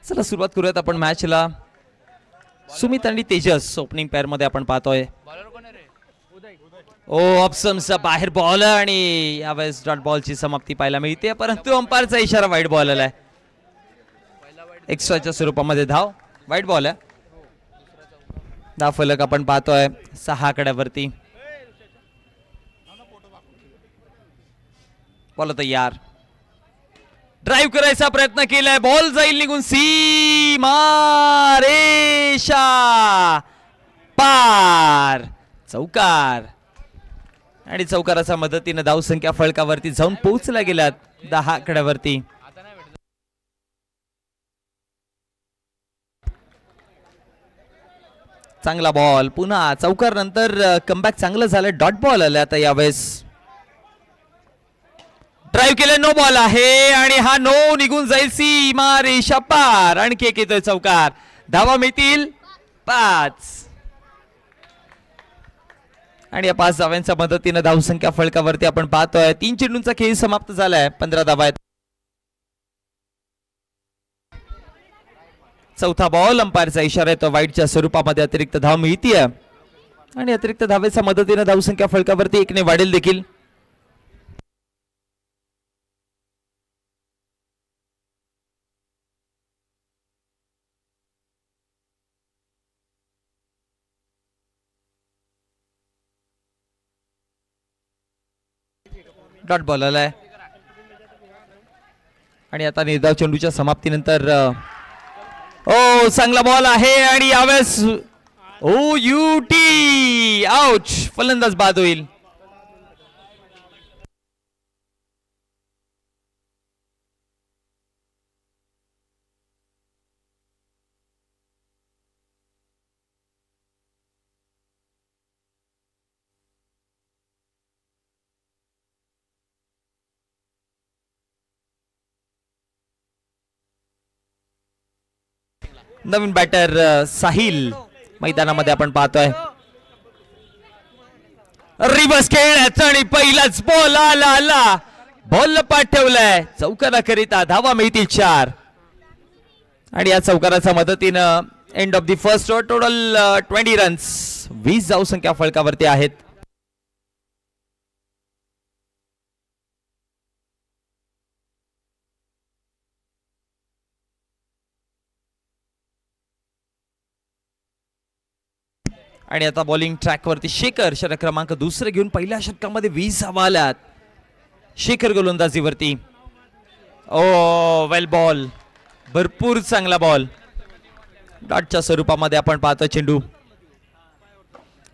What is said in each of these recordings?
चला सुरुवात करूयात आपण मॅचला. सुमित आणि तेजस ओपनिंग पेअर मध्ये आपण पाहतोय. ओ ऑप्शनचा बाहेर बॉल आणि यावेळेस डॉट बॉलची समाप्ती पाहायला मिळते, परंतु अंपायरचा इशारा वाईट बॉल आलाय. एक्स्ट्राच्या स्वरूपामध्ये धाव, वाईट बॉल आहे. धाव फलक आपण पाहतोय 6 आकड्यावरती. बॉल तयार, ड्राईव्ह करायचा प्रयत्न केलाय, बॉल जाईल निघून सीमा रेषा पार. चौकार आणि चौकाराच्या मदतीने धावसंख्या फळकावरती जाऊन पोहोचल्या गेल्यात 10 आकड्यावरती. चांगला बॉल, पुन्हा चौकार नंतर कमबॅक चांगलं झालं. डॉट बॉल आला आता यावेळेस. ड्राईव्ह केले, नो बॉल आहे आणि हा नो निघून जाईल सीमा रेषा पार. आणखी एक येतोय चौकार, धावा मिळतील 5 आणि या 5 धाव्यांच्या मदतीने धावसंख्या फळकावरती आपण पाहतोय 3 चेंडूंचा खेळ समाप्त झालाय. 15 धावा आहेत. चौथा बॉल, अंपायरचा इशारा येतो वाईटच्या स्वरूपामध्ये. अतिरिक्त धाव मिळतीये आणि अतिरिक्त धावेच्या मदतीने धावसंख्या फळकावरती 1 ने वाढेल देखील. डॉट बॉल आलाय आणि आता निर्धाव चेंडूच्या समाप्तीनंतर ओ चांगला बॉल आहे आणि यावेळेस ओ यू टी आउट. फलंदाज बाद होईल. नवीन बॅटर साहिल मैदानामध्ये आपण पाहतोय. रिव्हर्स खेळ आणि पहिलाच बॉल आला बॉल पाठवलाय चौकाराकरिता. धावा मिळतील 4 आणि या चौकाराच्या मदतीनं end of the first over. Total 20 runs, 20 धावसंख्या फळकावरती आहेत. आणि आता बॉलिंग ट्रॅक वरती शेखर, षटक क्रमांक 2 घेऊन पहिल्या षटकामध्ये 20 धावा आल्यात. शेखर गोलंदाजीवरती. ओ वेल बॉल, भरपूर चांगला बॉल. डॉटच्या स्वरूपामध्ये आपण पाहतो चेंडू.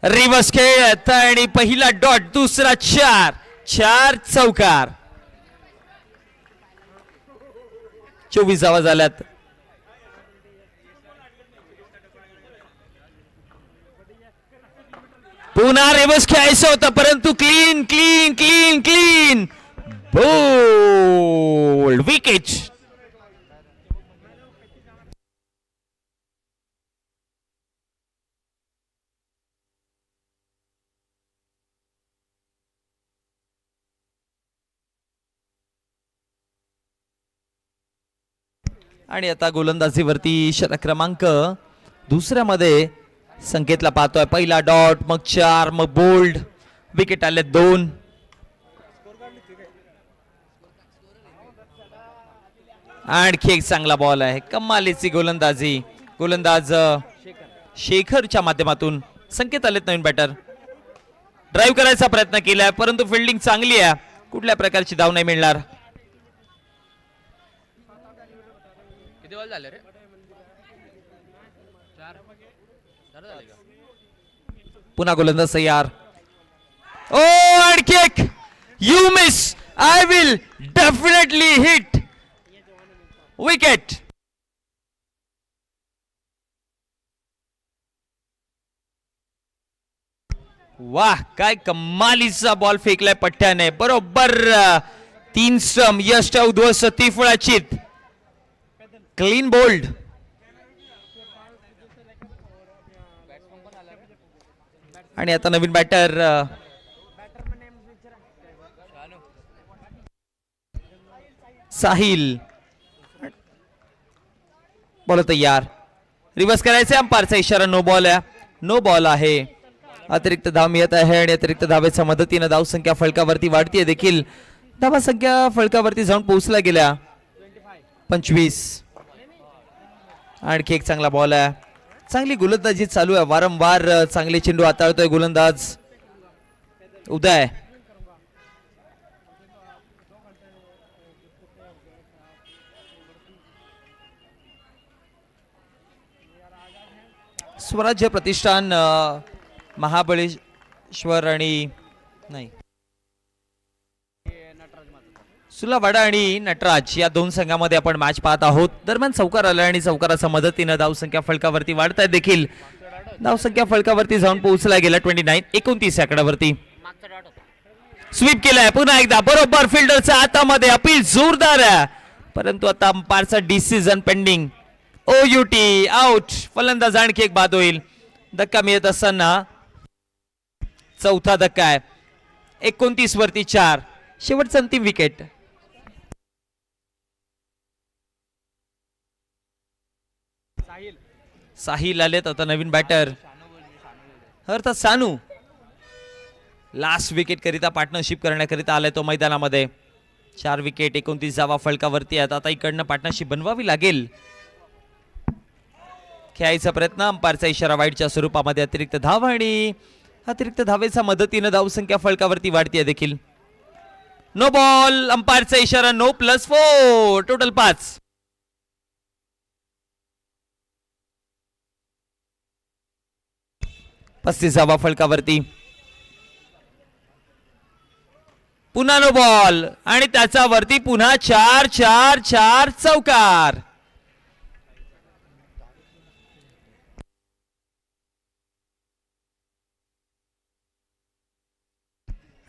रिव्हर्स खेळत आणि पहिला डॉट, दुसरा 4 चौकार. 24 धावा झाल्यात. पुन्हा रिव्हर्स खेळायचं होतं परंतु clean clean clean clean bowled wicket. आणि आता गोलंदाजीवरती षटक क्रमांक 2 मध्ये संकेतला पाहतोय. पहिला डॉट, मग 4, मग बोल्ड. विकेट आले 2. आणखी एक चांगला बॉल आहे. कमालीची गोलंदाजी. गोलंदाज शेखरच्या माध्यमातून संकेत आलेत नवीन बॅटर. ड्राईव्ह करायचा प्रयत्न केलाय परंतु फिल्डिंग चांगली आहे. कुठल्या प्रकारची धाव नाही मिळणार. किती बॉल झाले रे? पुन्हा गोलंदाज तयार. ओ आणखी एक. You miss, I will definitely hit. Wicket. वाह, काय कमालीचा बॉल फेकलाय पट्ट्याने. बरोबर 3 स्टंप. यश उद्ध्वस्त, तिफळाचित. Clean bowled. आणि आता नवीन बॅटर साहिल. बॉल तयार, रिव्हर्स करायचे, अंपायरचा इशारा नो बॉल आहे, नो बॉल आहे. अतिरिक्त धाव मिळत आहे आणि अतिरिक्त धावेच्या मदतीने धावसंख्या फलकावरती वाढतीये देखील. धावा संख्या फलकावरती जाऊन पोहोचल्या गेल्या 25. आणखी एक चांगला बॉल आहे, चांगली गोलंदाजी चालू आहे, वारंवार चांगले चेंडू हाताळतोय गोलंदाज उदय. स्वराज्य प्रतिष्ठान महाबळेश्वर आणि नाही सुलावाडा आणि नटराज या दोन संघामध्ये आपण मॅच पाहत आहोत. दरम्यान चौकार आला आणि चौकाराच्या मदतीने धावसंख्या फलकावरती वाढताय देखील. धावसंख्या फलकावरती जाऊन पोहोचला गेला 29 आकड्यावरती. स्वीप केलाय पुन्हा एकदा, बरोबर फिल्डरच्या हातामध्ये, अपील जोरदार आहे, परंतु आता अंपायरचा डिसिजन पेंडिंग. OUT out. फलंदाज आणखी एक बाद होईल. धक्का मिळत असताना चौथा धक्का आहे. 29 वरती 4. शेवटचा अंतिम विकेट. साहिल आलेत आता नवीन बॅटर, अर्थात सानू लास्ट विकेट करिता पार्टनरशिप करण्याकरिता आलाय तो मैदानामध्ये. 4 विकेट, 29 धावा फलकावरती आहेत. आता इकडनं पार्टनरशिप बनवावी लागेल. खेळायचा प्रयत्न, अंपायरचा इशारा वाईडच्या स्वरूपामध्ये. अतिरिक्त धाव आणि अतिरिक्त धावेच्या मदतीने धावसंख्या फलकावरती वाढतीये देखील. नो बॉल, अंपायरचा इशारा नो, +4, टोटल 5. पस्तीस धावा फलकावरती. पुन्हा नो बॉल आणि त्याच्यावरती पुन्हा 4 4 4 चौकार.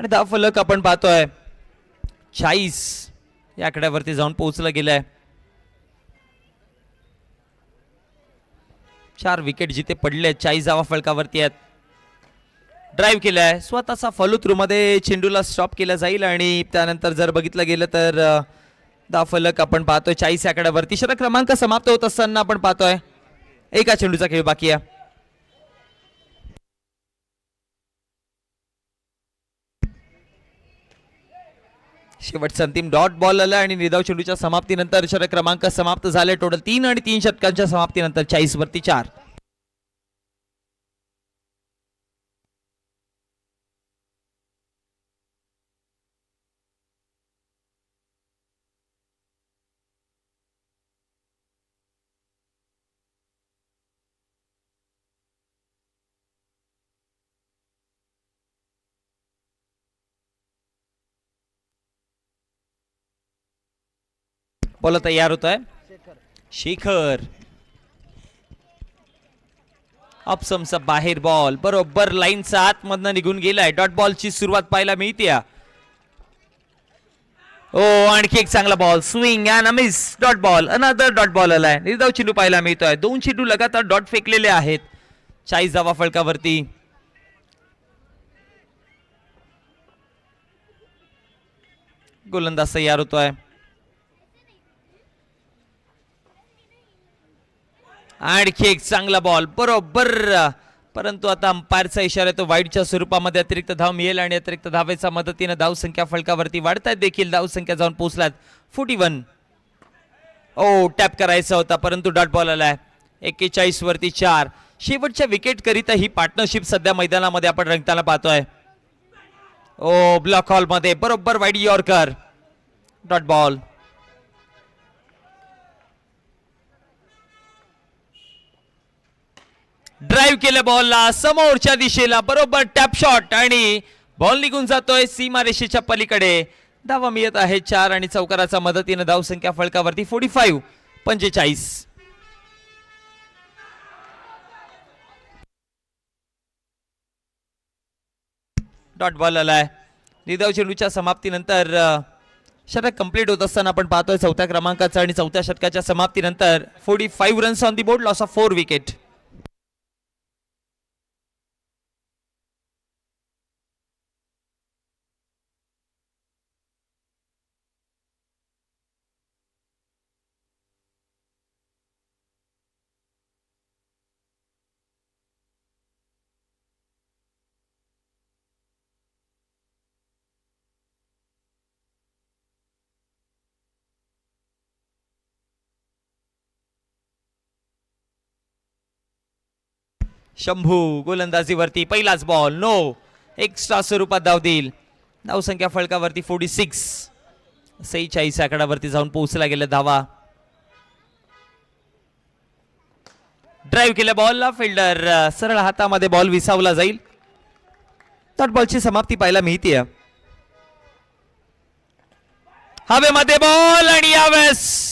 आणि धाव फलक आपण पाहतोय 40 या आकड्यावरती जाऊन पोहोचलं गेलंय. 4 विकेट जिथे पडले, 40 धावा फलकावरती आहेत. ड्राईव्ह केलाय, स्वतःचा फॉलो थ्रू मध्ये चेंडूला स्टॉप केला जाईल आणि त्यानंतर जर बघितलं गेलं तर धाव फलक आपण पाहतोय 40 आकड्यावरती. षटक क्रमांक समाप्त होत असताना आपण पाहतोय एका चेंडूचा खेळ बाकी आहे. शेवटचा अंतिम डॉट बॉल आला आणि निर्धाव चेंडूच्या समाप्तीनंतर षटक क्रमांक समाप्त झाले. टोटल 3 आणि 3 षटकांच्या समाप्तीनंतर 40 वरती 4. बॉल तयार होत आहे. शेखर अपसमचा बाहेर बॉल, बरोबर लाईनचा आतमधनं निघून गेलाय. डॉट बॉलची सुरुवात पाहायला मिळते. ओ आणखी एक चांगला ball, swing and miss, dot ball, another dot ball आलाय. निर्धाव चेंडू पाहायला मिळतोय. 2 चेंडू लगातार डॉट फेकलेले आहेत. 40 धावा फलकावरती. गोलंदाज तयार होतोय. आणखी एक चांगला बॉल, बरोबर, परंतु आता अंपायरचा इशारा तो वाईडच्या स्वरूपामध्ये. अतिरिक्त धाव मिळेल आणि अतिरिक्त धावेच्या मदतीने धाव संख्या फलकावरती वाढतायत देखील. धाव संख्या जाऊन पोहोचलात 41. ओ टॅप करायचा होता परंतु डॉट बॉल आलाय. 41 वरती 4. शेवटच्या विकेट करिता ही पार्टनरशिप सध्या मैदानामध्ये आपण रंगताना पाहतोय. ओ ब्लॉक हॉल मध्ये बरोबर wide yorker, dot ball. Drive केलं बॉलला समोरच्या दिशेला, बरोबर टॅप शॉट आणि बॉल निघून जातोय सीमारेषेच्या पलीकडे. धावा मिळत आहे 4 आणि चौकाराच्या मदतीने धाव संख्या फलकावरती 45 45. डॉट बॉल आलाय. निर्धाव चेंडूच्या समाप्तीनंतर षटक कंप्लीट होत असताना आपण पाहतोय 4थ्या क्रमांकाचा आणि 4थ्या षटकाच्या समाप्तीनंतर 45 runs on the board, loss of 4 wicket. Shambhu गोलंदाजीवरती पहिलाच बॉल नो, एक्स्ट्रा स्वरूपात धाव देईल. धावसंख्या फलकावरती 46, 46 आकड्यावरती जाऊन पोहोचला गेल्या धावा. ड्राईव्ह केल्या बॉलला फिल्डर सरळ हातामध्ये बॉल विसावला जाईल. डॉट बॉलची समाप्ती पाहायला मिळते. हवेमध्ये बॉल आणि यावेळेस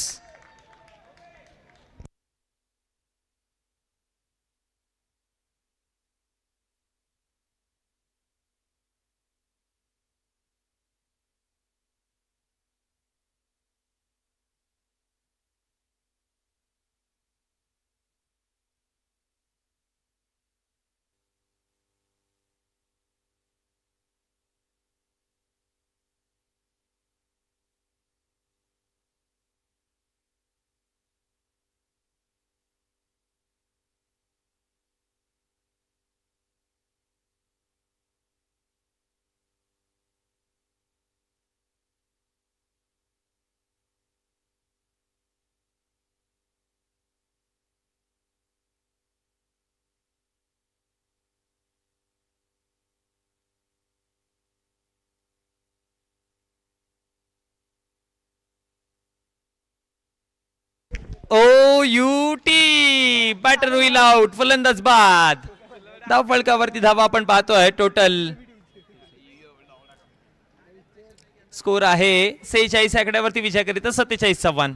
ओ यू टी बॅटर होईल आउट. फलंदाज बाद. धाव फलकावरती धावा आपण पाहतोय. टोटल स्कोर आहे 46 आकड्यावरती विजयाकरिता 47 आव्हान.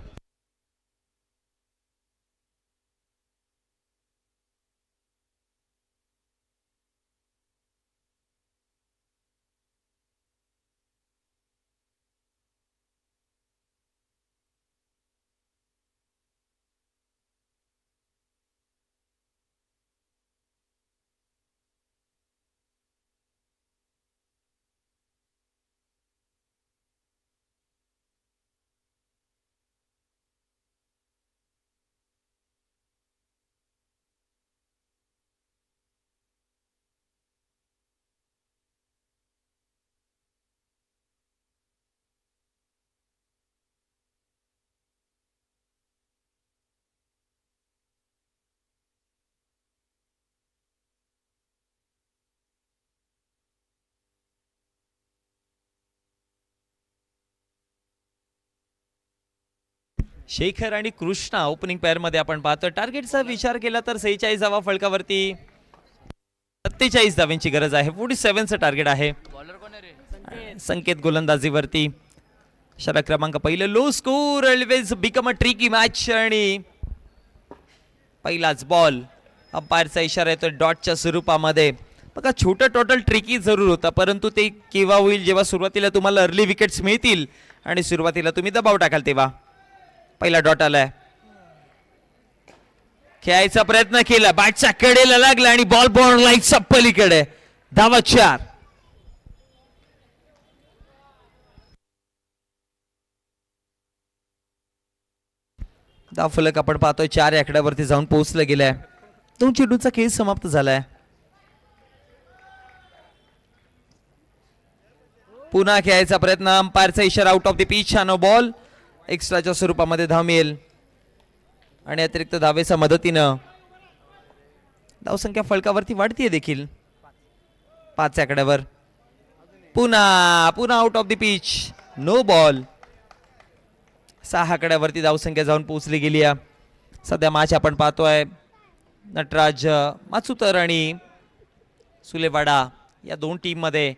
शेखर आणि कृष्णा ओपनिंग पेअर मध्ये आपण पाहतो. टार्गेटचा विचार केला तर 46 धावा फलकावरती 47 धावांची गरज आहे. 47चं टार्गेट आहे. संकेत गोलंदाजीवरती. षटक क्रमांक पहिलं. Low score always become a tricky match आणि पहिलाच बॉल. अंपायरचा इशारा येतो डॉटच्या स्वरूपामध्ये. बघा छोटं टोटल ट्रिकी जरूर होता, परंतु ते केव्हा होईल जेव्हा सुरुवातीला तुम्हाला अर्ली विकेट्स मिळतील आणि सुरुवातीला तुम्ही दबाव टाकाल तेव्हा. पहिला डॉट आलाय. खेळायचा प्रयत्न केला, बॅटच्या कडेला लागला आणि बॉल बॉर्न लाईनच्या पलीकडे. धावा 4. धाव फलक आपण पाहतोय 4 आकड्यावरती जाऊन पोहोचलं गेलाय. 2 चेंडूचा खेळ समाप्त झालाय. पुन्हा खेळायचा प्रयत्न. अंपायरचा इशारा out of the pitch. No ball. एक्स्ट्राच्या स्वरूपामध्ये धाव मिळेल आणि अतिरिक्त धावेच्या मदतीनं धावसंख्या फलकावरती वाढतीये देखील 5 आकड्यावर. पुन्हा out of the pitch. No ball. 6 आकड्यावरती धावसंख्या जाऊन पोहोचली गेली आहे. सध्या मॅच आपण पाहतोय नटराज माचुतर आणि सुलेवाडा या 2 टीम मध्ये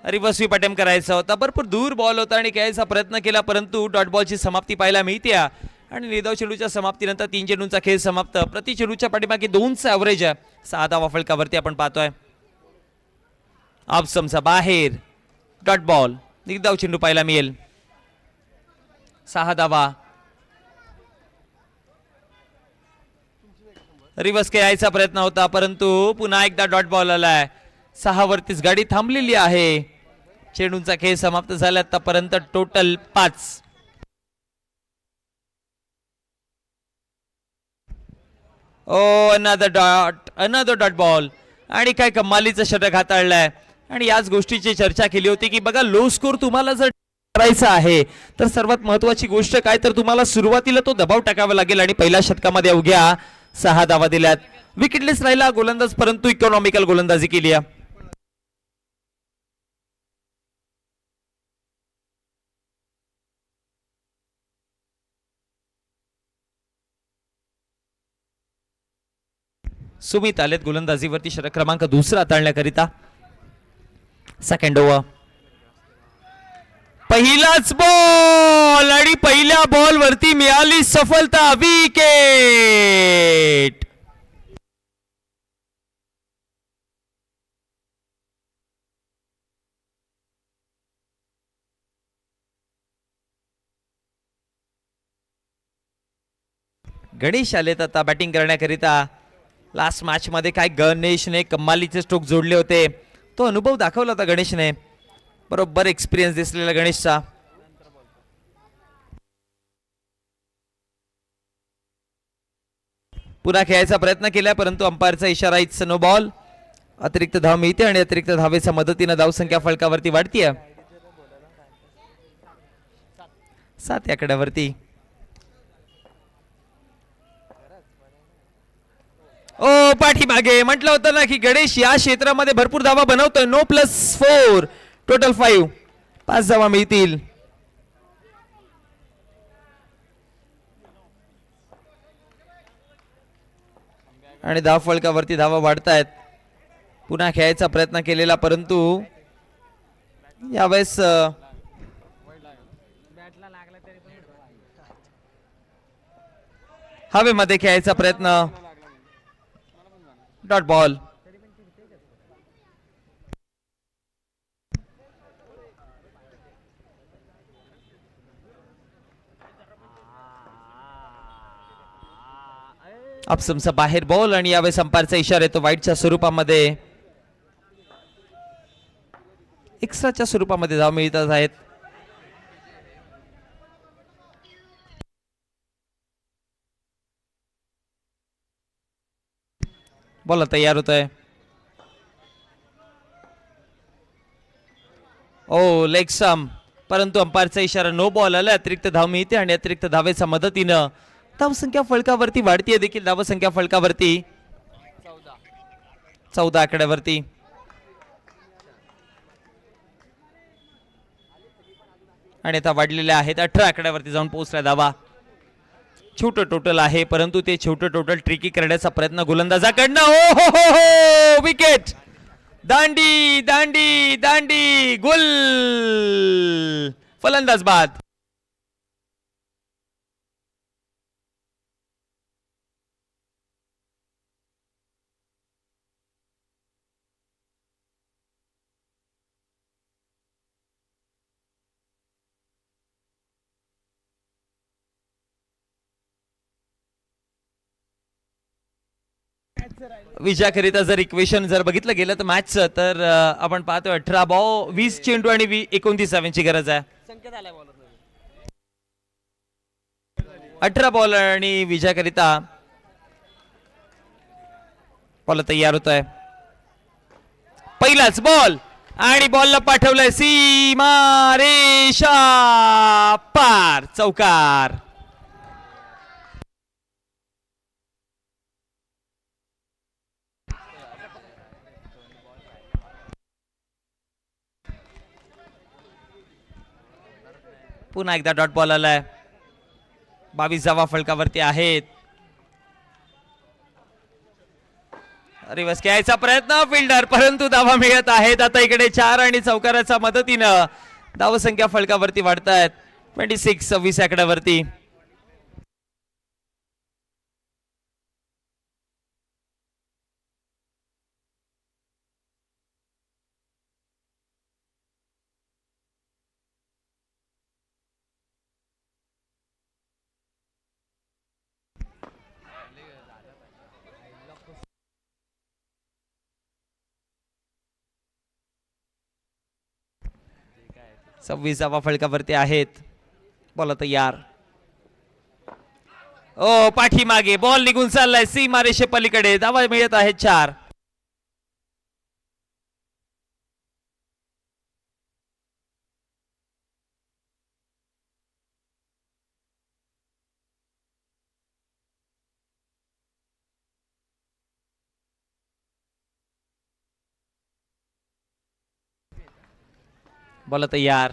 रिव्हर्स स्वीप अटेम्प्ट करायचा होता. भरपूर दूर बॉल होता आणि खेळायचा प्रयत्न केला, परंतु डॉट बॉलची समाप्ती पाहायला मिळते आणि निर्धाव चेंडूच्या समाप्तीनंतर 3 चेंडूंचा खेळ समाप्त. प्रति चेंडूच्या पाठीमागे 2चं ॲव्हरेज आहे. 6 धावा फलकावरती आपण पाहतोय. ऑफस्टंपचा बाहेर डॉट बॉल. निर्धाव चेंडू पाहायला मिळेल. 6 धावा. रिव्हर्स खेळायचा प्रयत्न होता, परंतु पुन्हा एकदा डॉट बॉल आलाय. 6 वरतीच गाडी थांबलेली आहे. चेंडूंचा खेळ समाप्त झाला आतापर्यंत. टोटल 5. अनदर डॉट बॉल आणि काय कमालीचं षटक हाताळलंय. आणि याच गोष्टीची चर्चा केली होती की बघा लो स्कोर तुम्हाला जर करायचा आहे तर सर्वात महत्वाची गोष्ट काय तर तुम्हाला सुरुवातीला तो दबाव टाकावा लागेल आणि पहिल्या षटकामध्ये अवघ्या 6 धावा दिल्यात. विकेटलेस राहिला गोलंदाज, परंतु इकॉनॉमिकल गोलंदाजी केली आहे. सुमित आलेत गोलंदाजीवरती षटक क्रमांक दुसरा टाळण्याकरिता. सेकंड ओव्हर, पहिलाच बॉल आणि पहिल्या बॉल वरती मिळाली सफलता, विकेट. गणेश आलेत आता बॅटिंग करण्याकरिता. लास्ट मॅच मध्ये काय गणेशने कमालीचे स्ट्रोक जोडले होते, तो अनुभव दाखवला होता गणेशने. बरोबर एक्सपिरियन्स दिसलेला गणेशचा. पुन्हा खेळायचा प्रयत्न केला, परंतु अंपायरचा इशारा, इट्स नो बॉल. अतिरिक्त धाव मिळते आणि अतिरिक्त धावेच्या मदतीने धावसंख्या फलकावरती वाढतीये 7 या आकड्यावरती. ओ पाठीमागे म्हटलं होतं ना की गणेश या क्षेत्रामध्ये भरपूर धावा बनवतोय. नो +4 टोटल 5 धावा मिळतील. आणि धाव फलकावरती धावा वाढतायत. पुन्हा खेळायचा प्रयत्न केलेला, परंतु यावेळेस हवेमध्ये खेळायचा प्रयत्न, डॉट बॉल. अपसमचा बाहेर बॉल आणि यावेळेस अंपायरचा इशारा येतो वाईटच्या स्वरूपामध्ये. एक्स्ट्राच्या स्वरूपामध्ये धाव मिळतच आहेत. बॉल तयार होतोय. ओ लेग सम, परंतु अंपायरचा इशारा नो बॉल आला. अतिरिक्त धाव मिळते आणि अतिरिक्त धावेच्या मदतीनं धावसंख्या फलकावरती वाढतीये देखील. धावसंख्या फलकावरती 14 आकड्यावरती. आणि आता वाढलेल्या आहेत 18 आकड्यावरती जाऊन पोहोचल्या धावा. छोटं टोटल आहे, परंतु ते छोटं टोटल ट्रिकी करण्याचा प्रयत्न गोलंदाजाकडनं. ओ हो हो हो, विकेट. दांडी दांडी दांडी, गोल. फलंदाज बाद. विजयाकरिता जर इक्वेशन जर बघितलं गेलं तर मॅचचं, तर आपण पाहतोय 18 बॉल 20 चेंडू आणि 29 धावांची गरज आहे. 18 बॉल आणि विजयाकरिता बॉल तयार होत आहे. पहिलाच बॉल आणि बॉलला पाठवलंय सीमा रेषा पार, चौकार. पुन्हा एकदा डॉट बॉल आलाय. 22 धावा फलकावरती आहेत. रिवर्स खेळायचा प्रयत्न फिल्डर, परंतु धावा मिळत आहेत. आता इकडे 4 आणि चौकाराच्या मदतीनं धावसंख्या फलकावरती वाढतायत 26 आकड्यावरती. सव्वीस धावा फलकावरती आहेत. बॉल तयार. ओ पाठीमागे बॉल निघून चाललाय सीमा रेषे पलीकडे. धावा मिळत आहेत 4. बॉल तयार.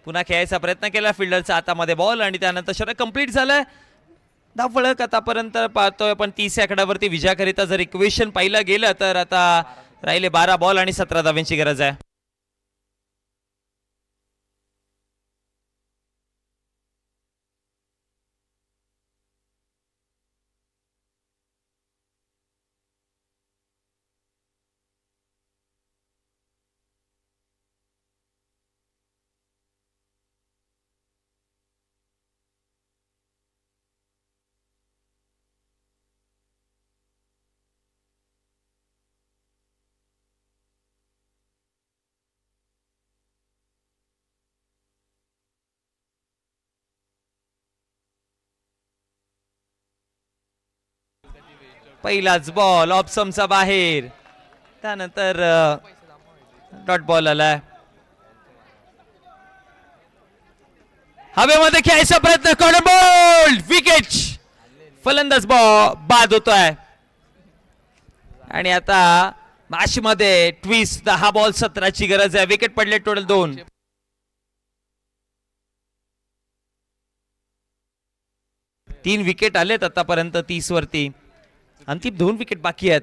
पुन्हा खेळायचा प्रयत्न केला फिल्डरचा हातामध्ये बॉल आणि त्यानंतर षटक कंप्लीट झालंय. धावफलक आतापर्यंत पाहतोय पण 30 आकड्यावरती विजयाकरिता जर इक्वेशन पाहिलं गेलं तर आता राहिले 12 बॉल आणि 17 धाव्यांची गरज आहे. पहिलाच बॉल ऑप्शनचा बाहेर. त्यानंतर डॉट बॉल आलाय. हवेमध्ये खेळायचा प्रयत्न कॉर्नर बॉल विकेट. फलंदाज बॉल बाद होतोय आणि आता मॅच मध्ये ट्विस्ट 10 बॉल 17 ची गरज आहे. विकेट पडले टोटल 2. तीन विकेट आलेत आतापर्यंत 30 वरती. अंतिम 2 विकेट बाकी आहेत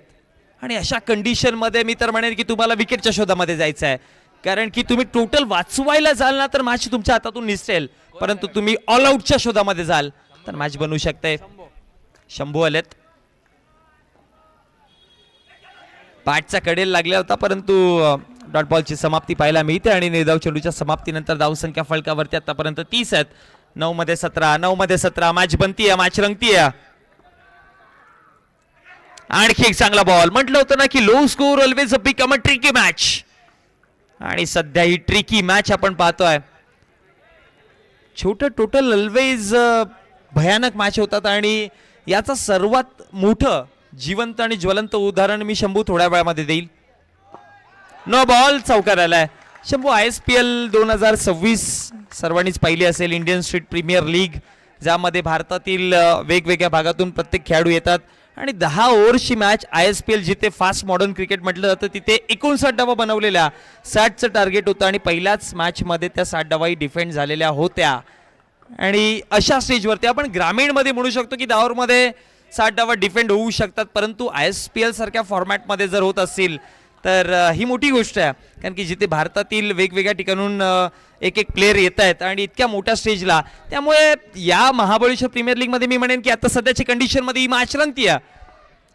आणि अशा कंडिशन मध्ये मी तर म्हणेन की तुम्हाला विकेटच्या शोधामध्ये जायचं आहे. कारण की तुम्ही टोटल वाचवायला जाल ना तर मॅच तुमच्या हातातून निसटेल. परंतु तुम्ही ऑल आउटच्या शोधामध्ये जाल तर मॅच बनवू शकते. शंभू आलेत. बॅटचा कडेला लागला होता परंतु डॉट बॉलची समाप्ती पाहायला मिळते आणि निर्धाव चेंडूच्या समाप्तीनंतर धावसंख्या फलकावरती आतापर्यंत 30 आहेत. 9 मध्ये 17 9 मध्ये 17. मॅच बनतीये, मॅच रंगतीये. आणखी एक चांगला बॉल. म्हटलं होतं ना की low score always become a tricky match आणि सध्या ही ट्रिकी मॅच आपण पाहतोय. छोटं टोटल ऑलवेज भयानक मॅच होतात आणि याचा सर्वात मोठं जिवंत आणि ज्वलंत उदाहरण मी शंभू थोड्या वेळामध्ये देईल. नो बॉल चौकार आलाय. शंभू ISPL 2026 सर्वांनीच पाहिली असेल. इंडियन स्ट्रीट प्रीमियर लीग ज्यामध्ये भारतातील वेगवेगळ्या भागातून प्रत्येक खेळाडू येतात आणि 10 ओव्हरची मॅच. ISPL जिथे फास्ट मॉडर्न क्रिकेट म्हटलं जातं तिथे 59 डावा बनवलेल्या 60चं टार्गेट होतं आणि पहिल्याच मॅच मध्ये त्या 60 डावाही डिफेंड झालेल्या होत्या. आणि अशा स्टेजवरती आपण ग्रामीणमध्ये म्हणू शकतो की 10 ओव्हरमध्ये 60 डावा डिफेंड होऊ शकतात. परंतु ISPL सारख्या फॉर्मॅटमध्ये जर होत असतील तर ही मोठी गोष्ट आहे. कारण की जिथे भारतातील वेगवेगळ्या ठिकाणून एक एक प्लेयर येत आहेत आणि इतक्या मोठ्या स्टेजला. त्यामुळे या महाबळेश्वर प्रीमियर लीग मध्ये मी म्हणेन की आता सध्याची कंडिशन मध्ये ही मॅच रंगतीये.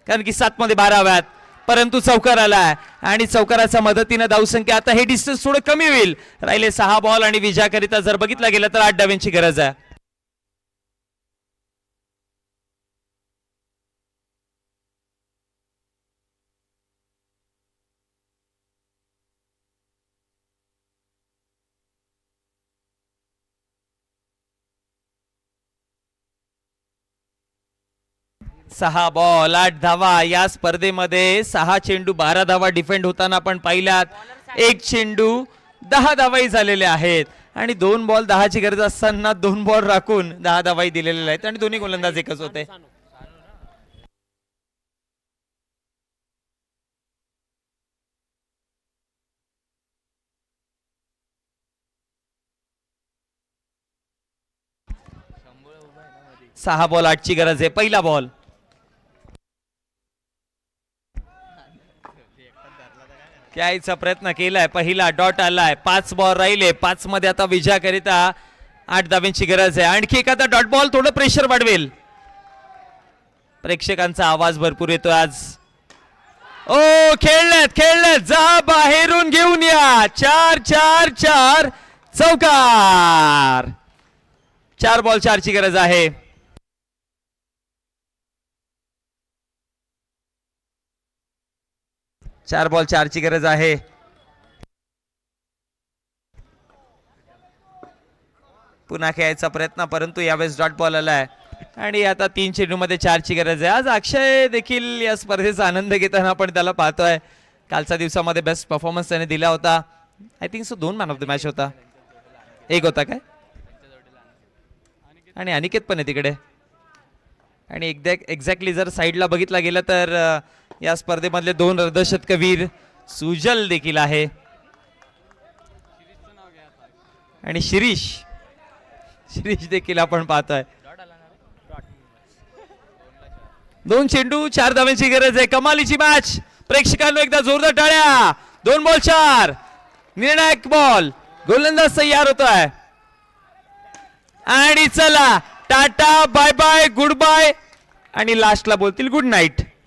कारण की 7 मध्ये 12 व्यात परंतु चौकार आलाय आणि चौकाराच्या मदतीने धावसंख्या आता हे डिस्टन्स थोडं कमी होईल. राहिले 6 बॉल आणि विजयाकरिता जर बघितलं गेलं तर 8 डावांची गरज आहे. सहा बॉल 8 धावा. या स्पर्धेमध्ये 6 चेंडू 12 धावा डिफेंड होताना आपण पाहिल्यात. 1 चेंडू 10 धावाही झालेले आहेत आणि 2 बॉल 10 ची गरज असताना 2 बॉल राखून 10 धावाही दिलेले आहेत आणि दोन्ही गोलंदाज एकच होते. सहा बॉल 8 ची गरज आहे. पहिला बॉल खेळायचा प्रयत्न केलाय. पहिला डॉट आलाय. 5 बॉल राहिले. 5 मध्ये आता विजयाकरिता 8 धावांची गरज आहे. आणखी एखादा डॉट बॉल थोडं प्रेशर वाढवेल. प्रेक्षकांचा आवाज भरपूर येतोय आज. ओ खेळलेत जा बाहेरून घेऊन या. 4 4 4 चौकार. 4 बॉल 4 ची गरज आहे. चार बॉल 4 ची गरज आहे. पुन्हा खेळायचा प्रयत्न परंतु यावेळेस डॉट बॉल आलाय आणि आता 3 चेंडू मध्ये 4 ची गरज आहे. आज अक्षय देखील या स्पर्धेचा आनंद घेताना आपण त्याला पाहतोय. कालच्या दिवसामध्ये बेस्ट परफॉर्मन्स त्याने दिला होता. I think so 2 man of the match होता. एक होता काय आणि अनिकेत पण आहे तिकडे. आणि एक्झॅक्टली जर साईडला बघितला गेलं तर या स्पर्धेमधले 2 अर्धशतकवीर सुजल देखील आहे आणि शिरीष देखील आपण पाहतोय. 2 चेंडू 4 धावांची गरज आहे. कमालीची मॅच. प्रेक्षकांनो एकदा जोरदार टाळ्या. 2 बॉल 4 निर्णायक बॉल. गोलंदाज तयार होतोय आणि चला tata bye bye goodbye आणि लास्टला बोलतील गुड नाईट.